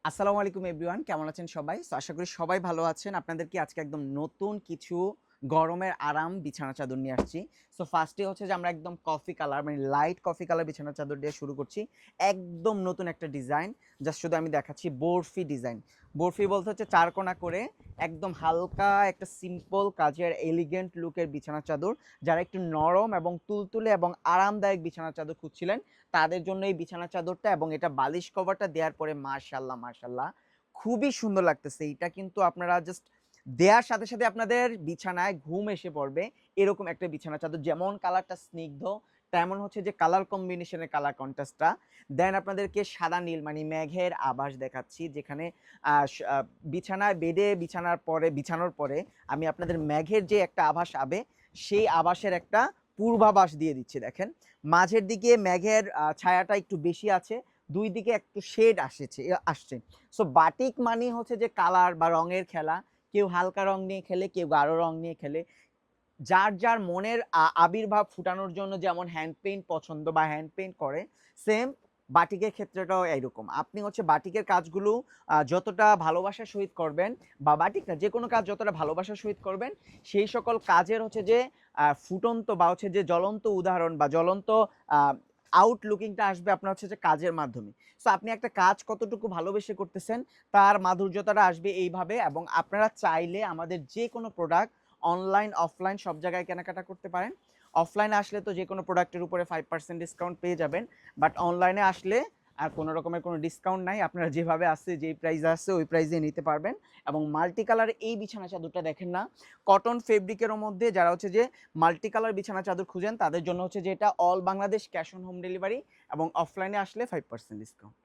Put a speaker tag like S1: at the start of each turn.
S1: আসসালামু আলাইকুম এভরিওয়ান, কেমন আছেন সবাই? সো আশা করি সবাই ভালো আছেন। আপনাদেরকে আজকে একদম নতুন কিছু গরমের আরাম বিছানা চাদর নিয়ে আসছি। সো ফার্স্টে হচ্ছে যে আমরা একদম কফি কালার মানে লাইট কফি কালার বিছানা চাদর দিয়ে শুরু করছি। একদম নতুন একটা ডিজাইন। জাস্ট শুধু আমি দেখাচ্ছি বরফি ডিজাইন। বরফি বলতে হচ্ছে চারকোনা করে একদম হালকা একটা সিম্পল কাজের এলিগেন্ট লুকের বিছানা চাদর। যারা একটু নরম এবং তুলতুলে এবং আরামদায়ক বিছানা চাদর খুঁজছিলেন তাদের জন্য এই বিছানা চাদরটা এবং এটা বালিশ কভারটা দেওয়ার পরে মাশাআল্লাহ মাশাআল্লাহ খুবই সুন্দর লাগতেছে। এটা কিন্তু আপনারা জাস্ট দেয়ার সাথে সাথে আপনাদের বিছানায় ঘুম এসে পড়বে। এরকম একটা বিছানা চাদর যেমন কালারটা স্নিগ্ধ তেমন হচ্ছে যে কালার কম্বিনেশনের কালার কন্ট্রাস্টটা। দেন আপনাদেরকে সাদা নীল মানে মেঘের আভাস দেখাচ্ছি যেখানে বিছানায় বেডে বিছানোর পরে আমি আপনাদের মেঘের যে একটা আভাস আবে সেই আভাসের একটা পূর্বাভাস দিয়ে দিচ্ছি। দেখেন মাঝের দিকে মেঘের ছায়াটা একটু বেশি আছে, ২ দিকে একটু শেড আসছে। সো বাটিক মানেই হচ্ছে যে কালার বা রঙের খেলা। কেউ হালকা রং নিয়ে খেলে, কেউ গাঢ় রং নিয়ে খেলে। যার মনের আবির্ভাব ফুটানোর জন্য যেমন হ্যান্ড পেইন্ট পছন্দ বা হ্যান্ড পেইন্ট করে, সেম বাটিকের ক্ষেত্রটাও এইরকম। আপনি হচ্ছে বাটিকের কাজগুলো যতটা ভালোবাসার সহিত করবেন বা বাটিক না যেকোনো কাজ যতটা ভালোবাসার সহিত করবেন, সেই সকল কাজের হচ্ছে যে ফুটন্ত বা হচ্ছে যে জ্বলন্ত উদাহরণ বা জ্বলন্ত আ আউটলুকিংটা আসবে আপনার হচ্ছে যে কাজের মাধ্যমে। সো আপনি একটা কাজ কতটুকু ভালোবেসে করতেছেন, তার মাধুর্যতাটা আসবে এইভাবে এবং আপনারা চাইলে আমাদের যেকোনো প্রোডাক্ট অনলাইন, অফলাইন সব জায়গায় কেনাকাটা করতে পারেন। অফলাইনে আসলে তো যেকোনো প্রোডাক্টের উপরে 5% ডিসকাউন্ট পেয়ে যাবেন। বাট অনলাইনে আসলে আর কোনো রকমের কোনো ডিসকাউন্ট নাই। আপনারা যেভাবে আছে, যেই প্রাইসে আছে ওই প্রাইসে নিতে পারবেন। এবং মাল্টি কালার এই বিছানা চাদরটা দেখেন না, কটন ফেব্রিকেরও মধ্যে যারা হচ্ছে যে মাল্টি কালার বিছানা চাদর খুঁজেন তাদের জন্য হচ্ছে যে এটা all Bangladesh cash on home delivery এবং অফলাইনে আসলে 5% ডিসকাউন্ট।